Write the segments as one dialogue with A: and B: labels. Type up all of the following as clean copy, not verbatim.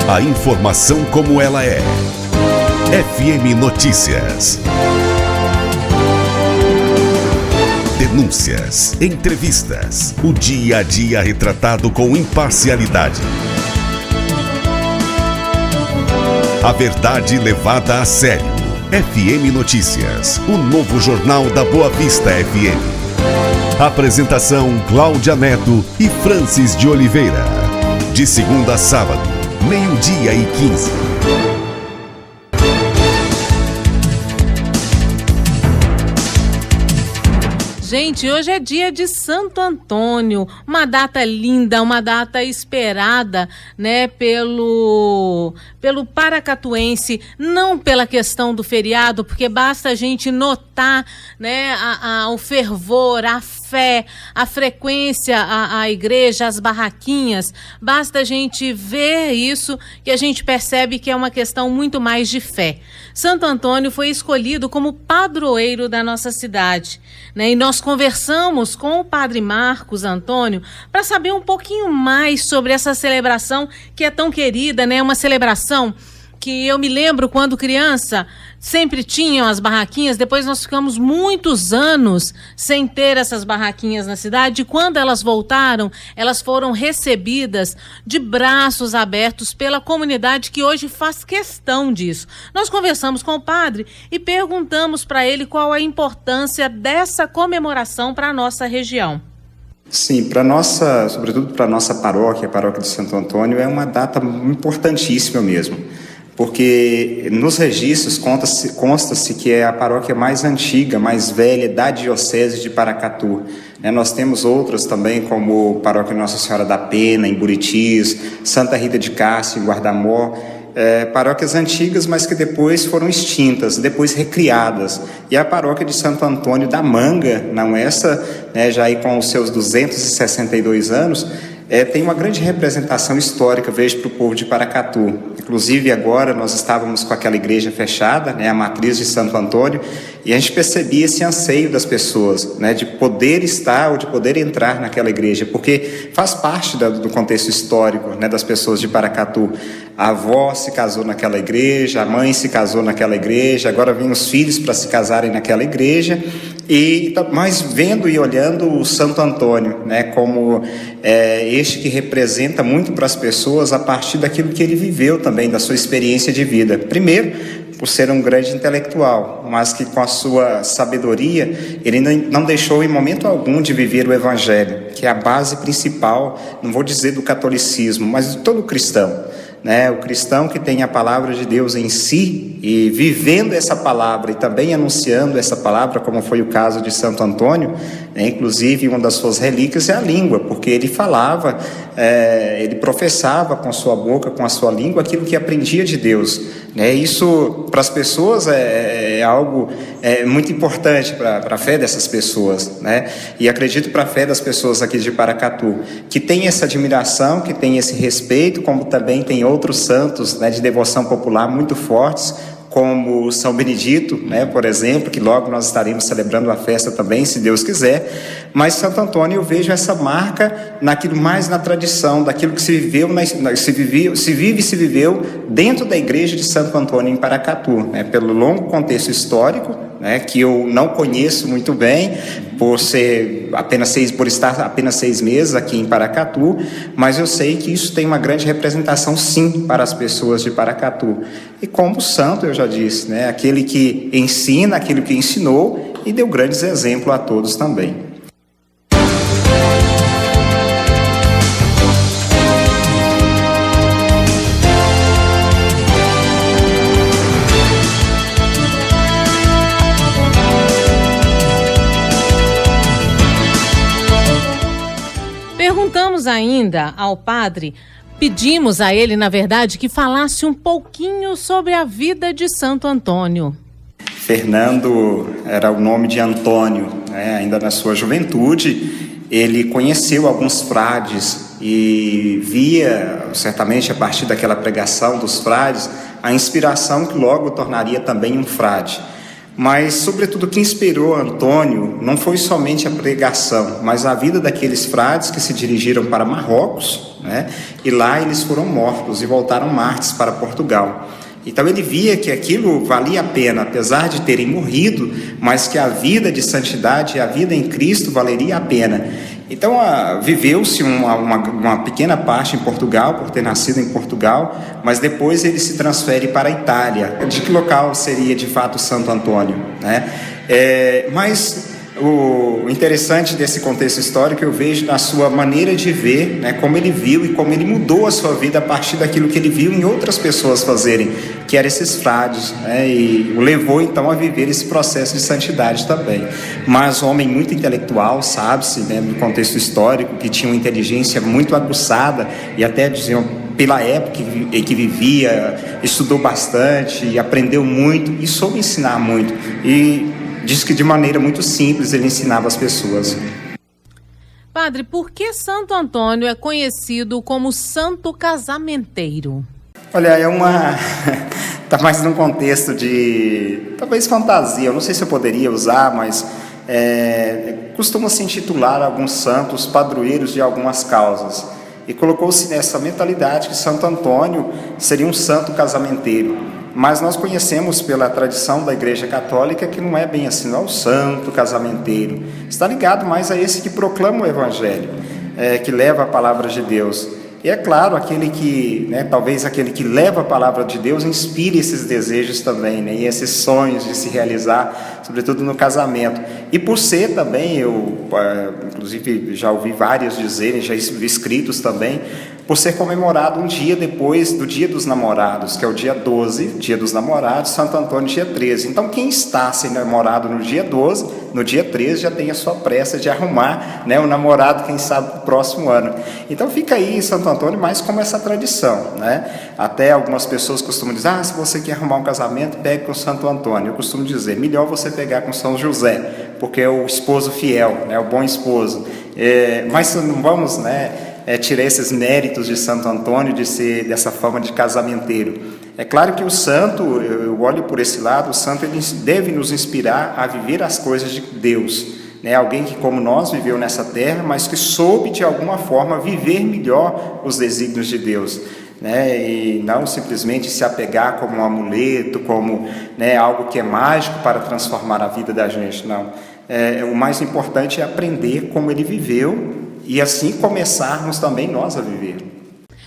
A: A informação como ela é. FM Notícias. Denúncias, entrevistas, o dia a dia retratado com imparcialidade. A verdade levada a sério. FM Notícias, o novo jornal da Boa Vista FM. Apresentação Cláudia Neto e Francis de Oliveira. De segunda a sábado, 12:15.
B: Gente, hoje é dia de Santo Antônio, uma data linda, uma data esperada, né, pelo paracatuense, não pela questão do feriado, porque basta a gente notar, né, o fervor, a fé, a frequência à igreja, as barraquinhas, basta a gente ver isso que a gente percebe que é uma questão muito mais de fé. Santo Antônio foi escolhido como padroeiro da nossa cidade, né, e nós conversamos com o padre Marcos Antônio para saber um pouquinho mais sobre essa celebração que é tão querida, né? Uma celebração que eu me lembro quando criança, sempre tinham as barraquinhas, depois nós ficamos muitos anos sem ter essas barraquinhas na cidade, e quando elas voltaram, elas foram recebidas de braços abertos pela comunidade que hoje faz questão disso. Nós conversamos com o padre e perguntamos para ele qual a importância dessa comemoração para a nossa região.
C: Sim, sobretudo para a nossa paróquia, a paróquia de Santo Antônio, é uma data importantíssima mesmo. Porque nos registros consta-se que é a paróquia mais antiga, mais velha da diocese de Paracatu. Nós temos outras também, como paróquia Nossa Senhora da Pena, em Buritis, Santa Rita de Cássia, em Guardamó, paróquias antigas, mas que depois foram extintas, depois recriadas. E a paróquia de Santo Antônio da Manga, não essa, já aí com os seus 262 anos, tem uma grande representação histórica, vejo, para o povo de Paracatu. Inclusive agora nós estávamos com aquela igreja fechada, a matriz de Santo Antônio, e a gente percebia esse anseio das pessoas, de poder estar ou de poder entrar naquela igreja, porque faz parte do contexto histórico, das pessoas de Paracatu. A avó se casou naquela igreja, a mãe se casou naquela igreja, agora vêm os filhos para se casarem naquela igreja, mas vendo e olhando o Santo Antônio, como este que representa muito para as pessoas a partir daquilo que ele viveu também, da sua experiência de vida. Primeiro, por ser um grande intelectual, mas que com a sua sabedoria, ele não deixou em momento algum de viver o Evangelho, que é a base principal, não vou dizer do catolicismo, mas de todo cristão. O cristão que tem a palavra de Deus em si e vivendo essa palavra e também anunciando essa palavra, como foi o caso de Santo Antônio, inclusive uma das suas relíquias é a língua, porque ele falava, ele professava com a sua boca, com a sua língua, aquilo que aprendia de Deus. Isso para as pessoas é algo muito importante para a fé dessas pessoas, e acredito para a fé das pessoas aqui de Paracatu, que tem essa admiração, que tem esse respeito, como também tem outros santos de devoção popular muito fortes, como São Benedito, por exemplo, que logo nós estaremos celebrando a festa também, se Deus quiser. Mas Santo Antônio, eu vejo essa marca naquilo mais na tradição, daquilo que se viveu, se viveu dentro da igreja de Santo Antônio em Paracatu, pelo longo contexto histórico, que eu não conheço muito bem, por estar apenas 6 meses aqui em Paracatu, mas eu sei que isso tem uma grande representação, sim, para as pessoas de Paracatu. E como santo, eu já disse, aquele que ensina, aquele que ensinou e deu grandes exemplos a todos também.
B: Perguntamos ainda ao padre, pedimos a ele, na verdade, que falasse um pouquinho sobre a vida de Santo Antônio.
C: Fernando era o nome de Antônio, ainda na sua juventude. Ele conheceu alguns frades e via, certamente a partir daquela pregação dos frades, a inspiração que logo o tornaria também um frade. Mas, sobretudo, o que inspirou Antônio não foi somente a pregação, mas a vida daqueles frades que se dirigiram para Marrocos, né? E lá eles foram mortos e voltaram mártires para Portugal. Então ele via que aquilo valia a pena, apesar de terem morrido, mas que a vida de santidade e a vida em Cristo valeria a pena. Então viveu-se uma pequena parte em Portugal, por ter nascido em Portugal, mas depois ele se transfere para a Itália. De que local seria de fato Santo Antônio, né? Mas o interessante desse contexto histórico eu vejo na sua maneira de ver, né, como ele viu e como ele mudou a sua vida a partir daquilo que ele viu em outras pessoas fazerem, que eram esses frades, né, e o levou então a viver esse processo de santidade também. Mas um homem muito intelectual, sabe-se, né, no contexto histórico, que tinha uma inteligência muito aguçada e até diziam pela época em que vivia, estudou bastante e aprendeu muito e soube ensinar muito. E diz que de maneira muito simples ele ensinava as pessoas.
B: Padre, por que Santo Antônio é conhecido como santo casamenteiro?
C: Olha, está mais num contexto de talvez fantasia, eu não sei se eu poderia usar, mas costuma-se intitular alguns santos padroeiros de algumas causas. E colocou-se nessa mentalidade que Santo Antônio seria um santo casamenteiro. Mas nós conhecemos pela tradição da Igreja Católica que não é bem assim, não é o santo casamenteiro. Está ligado mais a esse que proclama o Evangelho, que leva a palavra de Deus. E é claro, aquele que, né, talvez aquele que leva a palavra de Deus inspire esses desejos também, né, e esses sonhos de se realizar, sobretudo no casamento. E por ser também, eu inclusive já ouvi vários dizerem, já vi escritos também, por ser comemorado um dia depois do Dia dos Namorados, que é o dia 12, Dia dos Namorados, Santo Antônio, dia 13. Então, quem está sem namorado no dia 12, no dia 13 já tem a sua pressa de arrumar, né, o namorado, quem sabe, para o próximo ano. Então, fica aí Santo Antônio mais como essa tradição, né? Até algumas pessoas costumam dizer, se você quer arrumar um casamento, pegue com Santo Antônio. Eu costumo dizer, melhor você pegar com São José, porque é o esposo fiel, né, o bom esposo. Mas não vamos, né, tirar esses méritos de Santo Antônio de ser dessa forma de casamenteiro. É claro que o santo, eu olho por esse lado, o santo ele deve nos inspirar a viver as coisas de Deus, né? Alguém que como nós viveu nessa terra, mas que soube de alguma forma viver melhor os desígnios de Deus, né? E não simplesmente se apegar como um amuleto, como, né, algo que é mágico para transformar a vida da gente, não. O mais importante é aprender como ele viveu e assim começarmos também nós a viver.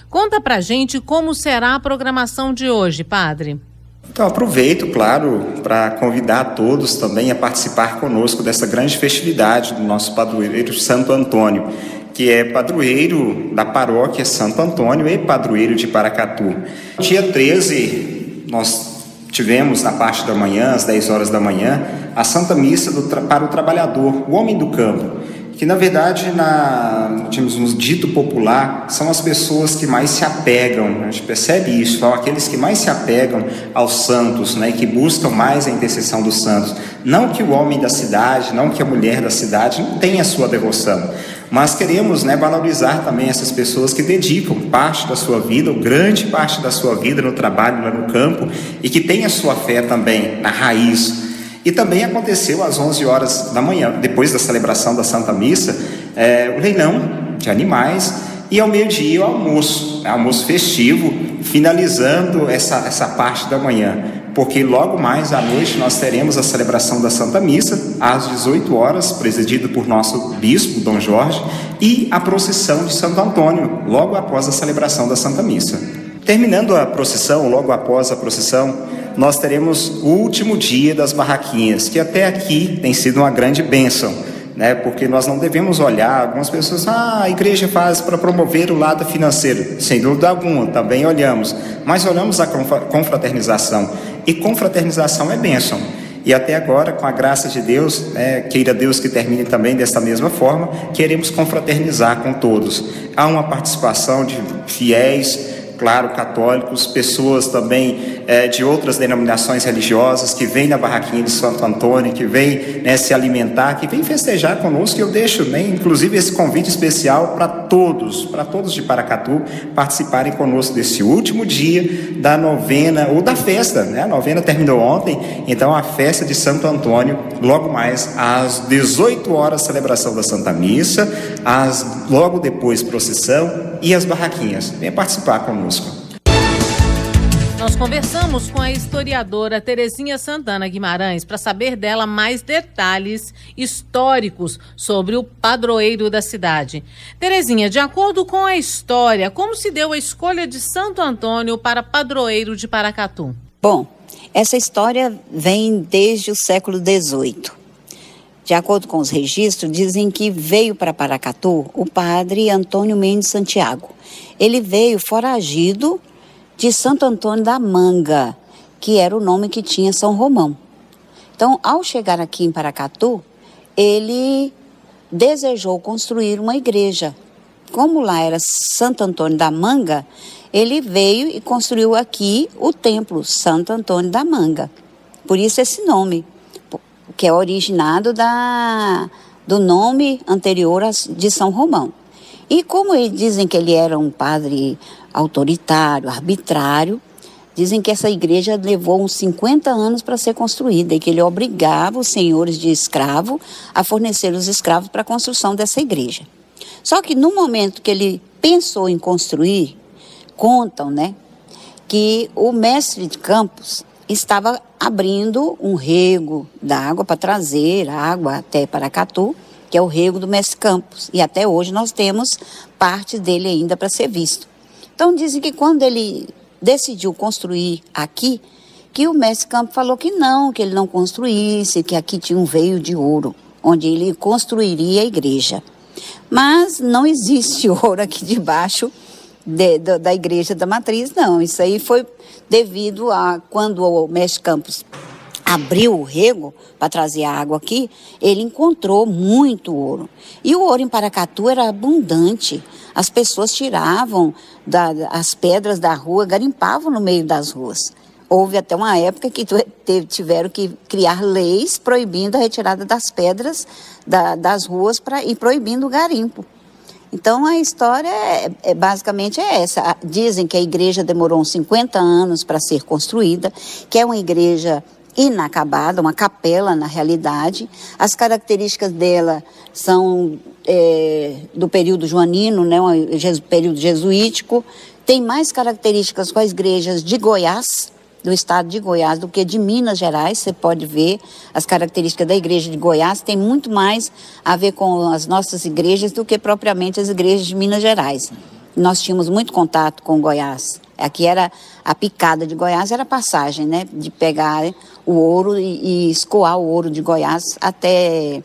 B: Conta pra gente como será a programação de hoje, padre.
C: Então aproveito, claro, para convidar a todos também a participar conosco dessa grande festividade do nosso padroeiro Santo Antônio, que é padroeiro da paróquia Santo Antônio e padroeiro de Paracatu. Dia 13, nós tivemos na parte da manhã, às 10 horas da manhã, a Santa Missa para o trabalhador, o homem do campo, que na verdade, no dito popular, são as pessoas que mais se apegam, a gente percebe isso, são aqueles que mais se apegam aos santos, né, e que buscam mais a intercessão dos santos. Não que o homem da cidade, não que a mulher da cidade não tenha a sua devoção, mas queremos, né, valorizar também essas pessoas que dedicam parte da sua vida, ou grande parte da sua vida no trabalho, lá no campo, e que têm a sua fé também na raiz. E também aconteceu às 11 horas da manhã, depois da celebração da Santa Missa, o leilão de animais e ao meio-dia o almoço festivo, finalizando essa parte da manhã. Porque logo mais à noite nós teremos a celebração da Santa Missa, às 18 horas, presidido por nosso bispo, Dom Jorge, e a procissão de Santo Antônio, logo após a celebração da Santa Missa. Terminando a procissão, logo após a procissão, nós teremos o último dia das barraquinhas, que até aqui tem sido uma grande bênção, né? Porque nós não devemos olhar, algumas pessoas, a igreja faz para promover o lado financeiro, sem dúvida alguma, também olhamos, mas olhamos a confraternização, e confraternização é bênção. E até agora, com a graça de Deus, queira Deus que termine também desta mesma forma, queremos confraternizar com todos. Há uma participação de fiéis, claro, católicos, pessoas também de outras denominações religiosas que vêm na barraquinha de Santo Antônio, que vêm, né, se alimentar, que vêm festejar conosco. Eu deixo, né, inclusive esse convite especial para todos de Paracatu participarem conosco desse último dia da novena, ou da festa, né? A novena terminou ontem, então a festa de Santo Antônio, logo mais às 18 horas, celebração da Santa Missa, logo depois procissão e as barraquinhas. Venha participar conosco.
B: Nós conversamos com a historiadora Terezinha Santana Guimarães para saber dela mais detalhes históricos sobre o padroeiro da cidade. Terezinha, de acordo com a história, como se deu a escolha de Santo Antônio para padroeiro de Paracatu?
D: Bom, essa história vem desde o século XVIII. De acordo com os registros, dizem que veio para Paracatu o padre Antônio Mendes Santiago. Ele veio foragido de Santo Antônio da Manga, que era o nome que tinha São Romão. Então, ao chegar aqui em Paracatu, ele desejou construir uma igreja. Como lá era Santo Antônio da Manga, ele veio e construiu aqui o templo Santo Antônio da Manga. Por isso esse nome, que é originado do nome anterior de São Romão. E como dizem que ele era um padre autoritário, arbitrário, dizem que essa igreja levou uns 50 anos para ser construída e que ele obrigava os senhores de escravo a fornecer os escravos para a construção dessa igreja. Só que no momento que ele pensou em construir, contam, né, que o mestre de Campos estava abrindo um rego d'água para trazer água até Paracatu, que é o rego do mestre Campos. E até hoje nós temos parte dele ainda para ser visto. Então dizem que quando ele decidiu construir aqui, que o mestre Campos falou que ele não construísse, que aqui tinha um veio de ouro, onde ele construiria a igreja. Mas não existe ouro aqui debaixo da igreja da matriz, não. Isso aí foi devido a quando o mestre Campos abriu o rego para trazer a água aqui, ele encontrou muito ouro. E o ouro em Paracatu era abundante. As pessoas tiravam as pedras da rua, garimpavam no meio das ruas. Houve até uma época que tiveram que criar leis proibindo a retirada das pedras das ruas e proibindo o garimpo. Então a história basicamente é essa. Dizem que a igreja demorou uns 50 anos para ser construída, que é uma igreja inacabada, uma capela na realidade. As características dela são do período joanino, né, período jesuítico. Tem mais características com as igrejas de Goiás, do estado de Goiás, do que de Minas Gerais. Você pode ver as características da igreja de Goiás, tem muito mais a ver com as nossas igrejas do que propriamente as igrejas de Minas Gerais. Nós tínhamos muito contato com Goiás. Aqui era a picada de Goiás, era a passagem, né, de pegar o ouro e escoar o ouro de Goiás até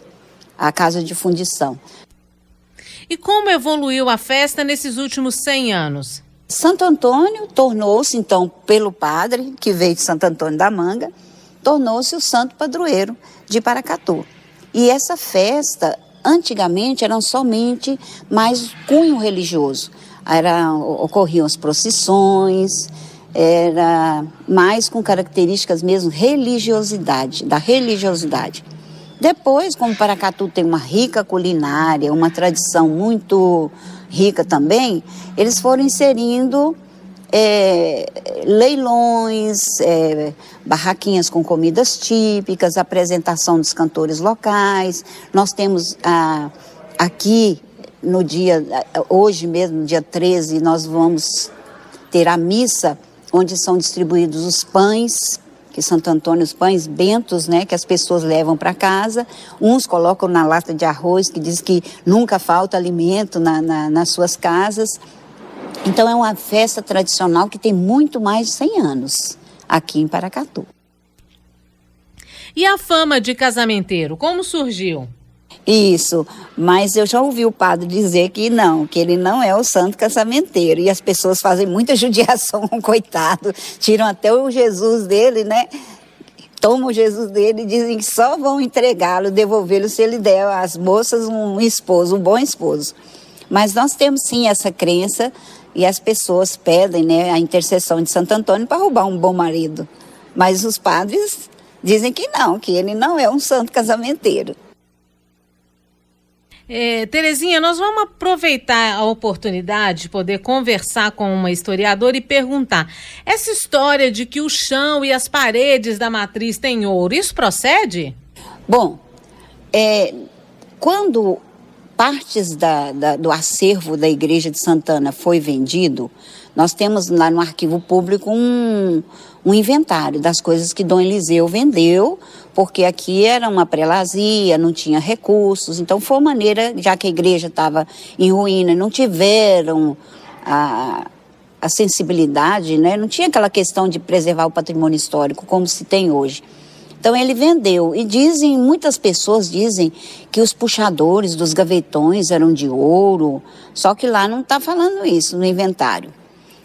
D: a casa de fundição.
B: E como evoluiu a festa nesses últimos 100 anos?
D: Santo Antônio tornou-se, então, pelo padre, que veio de Santo Antônio da Manga, tornou-se o santo padroeiro de Paracatu. E essa festa, antigamente, eram somente mais cunho religioso. Ocorriam as procissões, era mais com características mesmo da religiosidade. Depois, como Paracatu tem uma rica culinária, uma tradição muito rica também, eles foram inserindo leilões, barraquinhas com comidas típicas, apresentação dos cantores locais. Nós temos aqui, hoje mesmo, no dia 13, nós vamos ter a missa, onde são distribuídos os pães, que Santo Antônio, os pães bentos, né, que as pessoas levam para casa. Uns colocam na lata de arroz, que diz que nunca falta alimento nas suas casas. Então é uma festa tradicional que tem muito mais de 100 anos aqui em Paracatu.
B: E a fama de casamenteiro, como surgiu?
D: Isso, mas eu já ouvi o padre dizer que ele não é o santo casamenteiro. E as pessoas fazem muita judiação com o coitado, tiram até o Jesus dele, né? Tomam o Jesus dele e dizem que só vão entregá-lo, devolvê-lo se ele der às moças um bom esposo. Mas nós temos sim essa crença e as pessoas pedem, né, a intercessão de Santo Antônio para roubar um bom marido. Mas os padres dizem que não, que ele não é um santo casamenteiro.
B: Terezinha, nós vamos aproveitar a oportunidade de poder conversar com uma historiadora e perguntar, essa história de que o chão e as paredes da matriz têm ouro, isso procede?
D: Bom, quando partes do acervo da Igreja de Santana foi vendido, nós temos lá no arquivo público um inventário das coisas que Dom Eliseu vendeu, porque aqui era uma prelazia, não tinha recursos, então foi uma maneira, já que a igreja estava em ruína, não tiveram a sensibilidade, né? Não tinha aquela questão de preservar o patrimônio histórico como se tem hoje. Então ele vendeu, e muitas pessoas dizem que os puxadores dos gavetões eram de ouro, só que lá não está falando isso no inventário.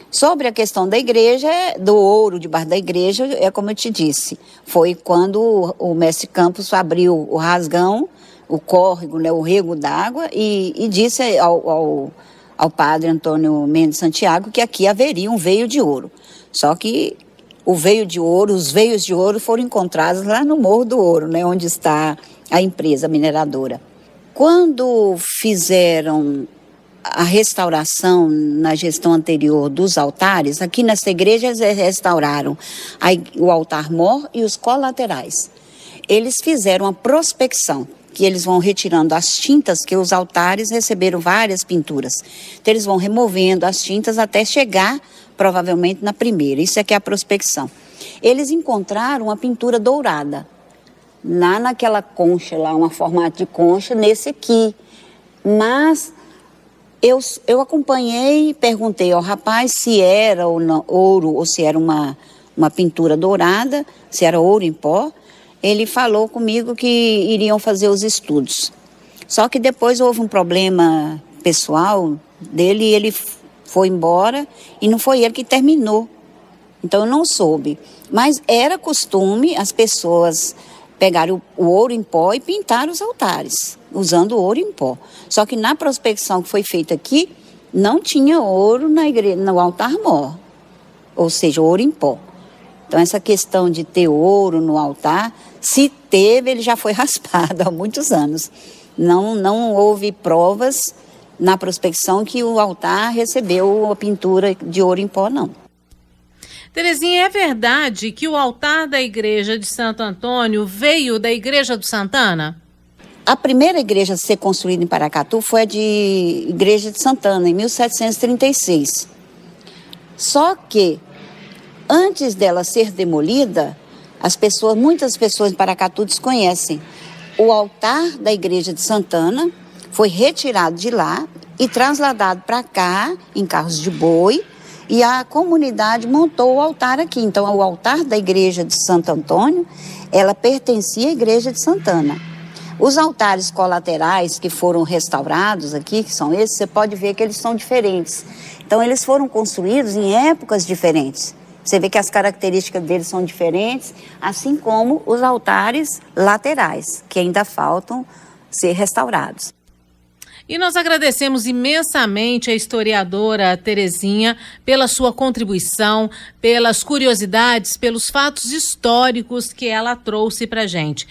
D: Sobre a questão da igreja, do ouro debaixo da igreja, é como eu te disse, foi quando o mestre Campos abriu o rasgão, o córrego, né, o rego d'água, e disse ao padre Antônio Mendes Santiago que aqui haveria um veio de ouro. Só que os veios de ouro foram encontrados lá no Morro do Ouro, né, onde está a empresa mineradora. Quando fizeram a restauração na gestão anterior dos altares, aqui nessa igreja eles restauraram o altar-mor e os colaterais. Eles fizeram uma prospecção, que eles vão retirando as tintas, que os altares receberam várias pinturas. Então eles vão removendo as tintas até chegar, provavelmente, na primeira. Isso aqui é a prospecção. Eles encontraram uma pintura dourada, lá naquela concha, lá, um formato de concha, nesse aqui. Mas eu acompanhei e perguntei ao rapaz se era ouro ou se era uma pintura dourada, se era ouro em pó. Ele falou comigo que iriam fazer os estudos. Só que depois houve um problema pessoal dele e ele foi embora e não foi ele que terminou. Então eu não soube. Mas era costume as pessoas pegarem o ouro em pó e pintar os altares, usando o ouro em pó. Só que na prospecção que foi feita aqui, não tinha ouro na igreja, no altar-mor, ou seja, ouro em pó. Então essa questão de ter ouro no altar, se teve, ele já foi raspado há muitos anos. Não houve provas na prospecção que o altar recebeu a pintura de ouro em pó, não.
B: Terezinha, é verdade que o altar da igreja de Santo Antônio veio da igreja do Santana?
D: A primeira igreja a ser construída em Paracatu foi a de Igreja de Santana, em 1736. Só que, antes dela ser demolida, muitas pessoas em Paracatu desconhecem. O altar da Igreja de Santana foi retirado de lá e trasladado para cá, em carros de boi, e a comunidade montou o altar aqui. Então, o altar da Igreja de Santo Antônio, ela pertencia à Igreja de Santana. Os altares colaterais que foram restaurados aqui, que são esses, você pode ver que eles são diferentes. Então, eles foram construídos em épocas diferentes. Você vê que as características deles são diferentes, assim como os altares laterais, que ainda faltam ser restaurados.
B: E nós agradecemos imensamente a historiadora Terezinha pela sua contribuição, pelas curiosidades, pelos fatos históricos que ela trouxe para a gente.